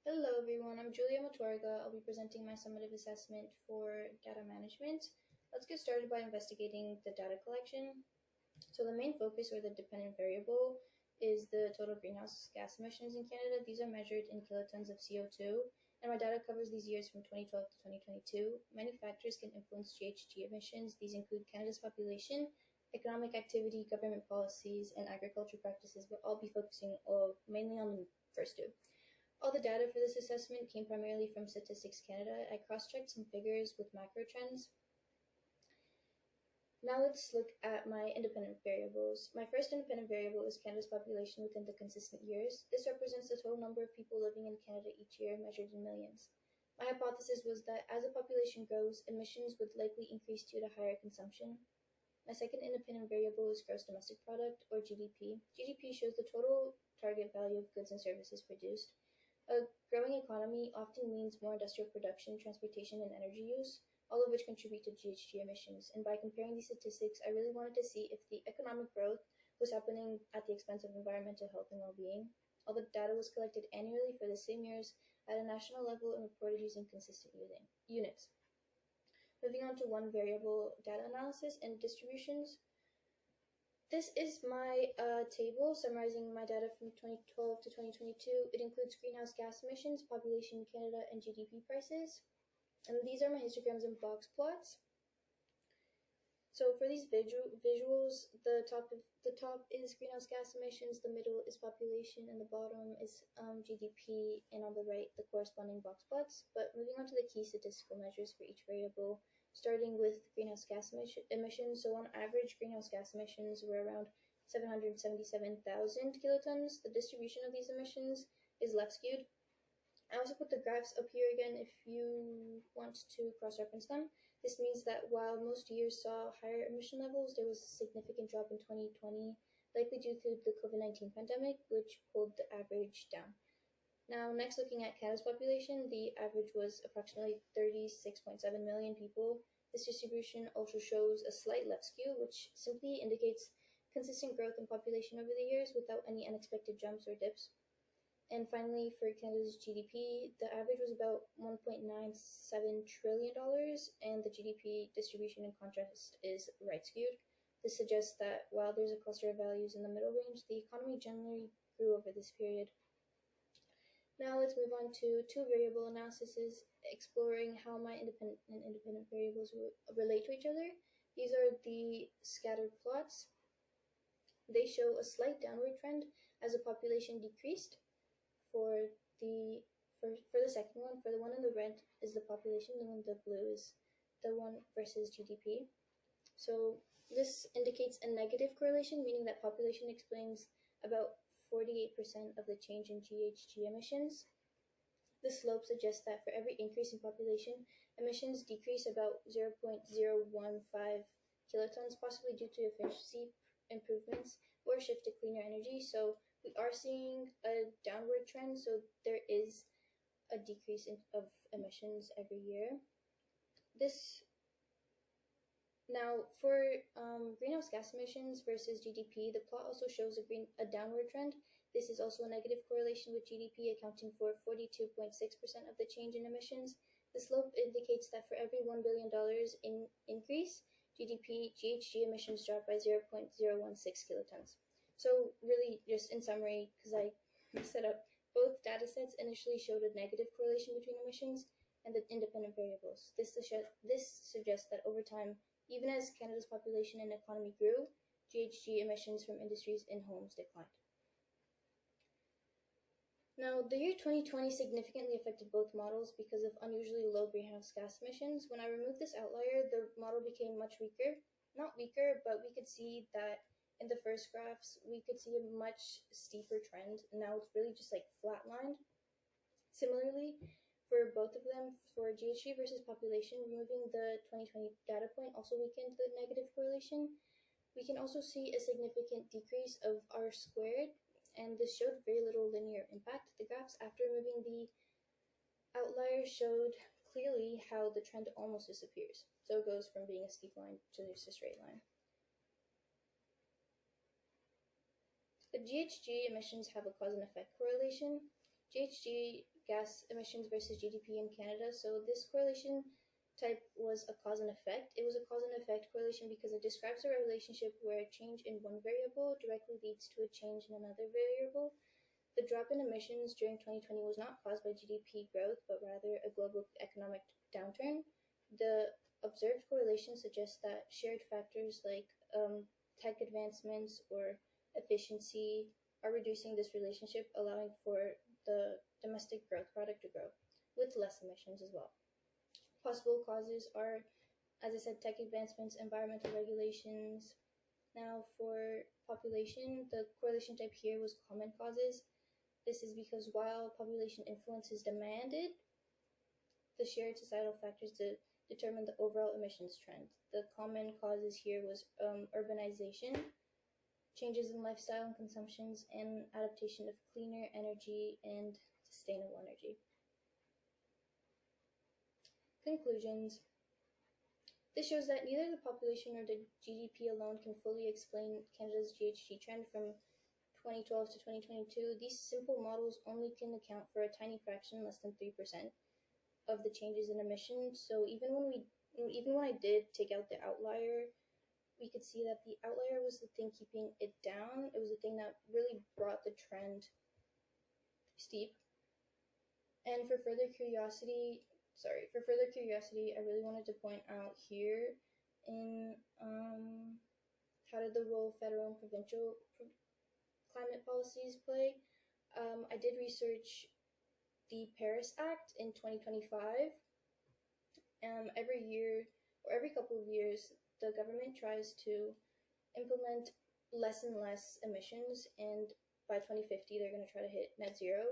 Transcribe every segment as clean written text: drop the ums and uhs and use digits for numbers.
Hello everyone, I'm Julia Matorga. I'll be presenting my summative assessment for data management. Let's get started by investigating the data collection. So the main focus, or the dependent variable, is the total greenhouse gas emissions in Canada. These are measured in kilotons of CO2, and my data covers these years from 2012 to 2022. Many factors can influence GHG emissions. These include Canada's population, economic activity, government policies, and agriculture practices, but I'll be focusing mainly on the first two. All the data for this assessment came primarily from Statistics Canada. I cross-checked some figures with macro trends. Now let's look at my independent variables. My first independent variable is Canada's population within the consistent years. This represents the total number of people living in Canada each year, measured in millions. My hypothesis was that as the population grows, emissions would likely increase due to higher consumption. My second independent variable is gross domestic product, or GDP. GDP shows the total target value of goods and services produced. A growing economy often means more industrial production, transportation, and energy use, all of which contribute to GHG emissions. And by comparing these statistics, I really wanted to see if the economic growth was happening at the expense of environmental health and well-being. All the data was collected annually for the same years at a national level and reported using consistent units. Moving on to one variable data analysis and distributions. This is my table summarizing my data from 2012 to 2022. It includes greenhouse gas emissions, population in Canada, and GDP prices. And these are my histograms and box plots. So for these visuals, the top is greenhouse gas emissions, the middle is population, and the bottom is GDP, and on the right, the corresponding box plots. But moving on to the key statistical measures for each variable, starting with greenhouse gas emissions. So on average, greenhouse gas emissions were around 777,000 kilotons. The distribution of these emissions is left skewed. I also put the graphs up here again if you want to cross-reference them. This means that while most years saw higher emission levels, there was a significant drop in 2020, likely due to the COVID-19 pandemic, which pulled the average down. Now, next, looking at Canada's population, the average was approximately 36.7 million people. This distribution also shows a slight left skew, which simply indicates consistent growth in population over the years without any unexpected jumps or dips. And finally, for Canada's GDP, the average was about $1.97 trillion, and the GDP distribution, in contrast, is right skewed. This suggests that while there's a cluster of values in the middle range, the economy generally grew over this period. Now let's move on to two variable analyses, exploring how my independent variables relate to each other. These are the scattered plots. They show a slight downward trend as the population decreased. For the second one, for the one in the red is the population, the one in the blue is the one versus GDP. So this indicates a negative correlation, meaning that population explains about 48% of the change in GHG emissions. The slope suggests that for every increase in population, emissions decrease about 0.015 kilotons, possibly due to efficiency improvements or a shift to cleaner energy. So we are seeing a downward trend, so there is a decrease of emissions every year. Now, for greenhouse gas emissions versus GDP, the plot also shows a downward trend. This is also a negative correlation with GDP, accounting for 42.6% of the change in emissions. The slope indicates that for every $1 billion in increase, GHG emissions drop by 0.016 kilotons. So really, just in summary, because I set up both data sets, initially showed a negative correlation between emissions and the independent variables. This suggests that over time, even as Canada's population and economy grew, GHG emissions from industries and homes declined. Now, the year 2020 significantly affected both models because of unusually low greenhouse gas emissions. When I removed this outlier, the model became much weaker. Not weaker, but we could see that in the first graphs, we could see a much steeper trend. Now it's really just like flatlined. Similarly, for both of them, for GHG versus population, removing the 2020 data point also weakened the negative correlation. We can also see a significant decrease of R squared, and this showed very little linear impact. The graphs after removing the outlier showed clearly how the trend almost disappears. So it goes from being a steep line to just a straight line. The GHG emissions have a cause and effect correlation. GHG gas emissions versus GDP in Canada. So this correlation type was a cause and effect. It was a cause and effect correlation because it describes a relationship where a change in one variable directly leads to a change in another variable. The drop in emissions during 2020 was not caused by GDP growth, but rather a global economic downturn. The observed correlation suggests that shared factors like tech advancements or efficiency are reducing this relationship, allowing for the domestic growth product to grow with less emissions as well. Possible causes are, as I said, tech advancements, environmental regulations. Now, for population, the correlation type here was common causes. This is because while population influence is demanded, the shared societal factors determine the overall emissions trend. The common causes here was urbanization, changes in lifestyle and consumptions, and adaptation of cleaner energy and sustainable energy. Conclusions. This shows that neither the population nor the GDP alone can fully explain Canada's GHG trend from 2012 to 2022. These simple models only can account for a tiny fraction, less than 3%, of the changes in emissions. So even when I did take out the outlier, we could see that the outlier was the thing keeping it down. It was the thing that really brought the trend steep. And for further curiosity, I really wanted to point out here in how did the role federal and provincial climate policies play. I did research the Paris Act in 2025. Every year or every couple of years, the government tries to implement less and less emissions, and by 2050 they're going to try to hit net zero.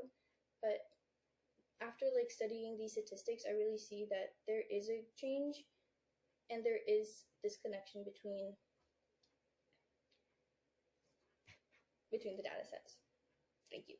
But after studying these statistics, I really see that there is a change and there is this connection between the data sets. Thank you.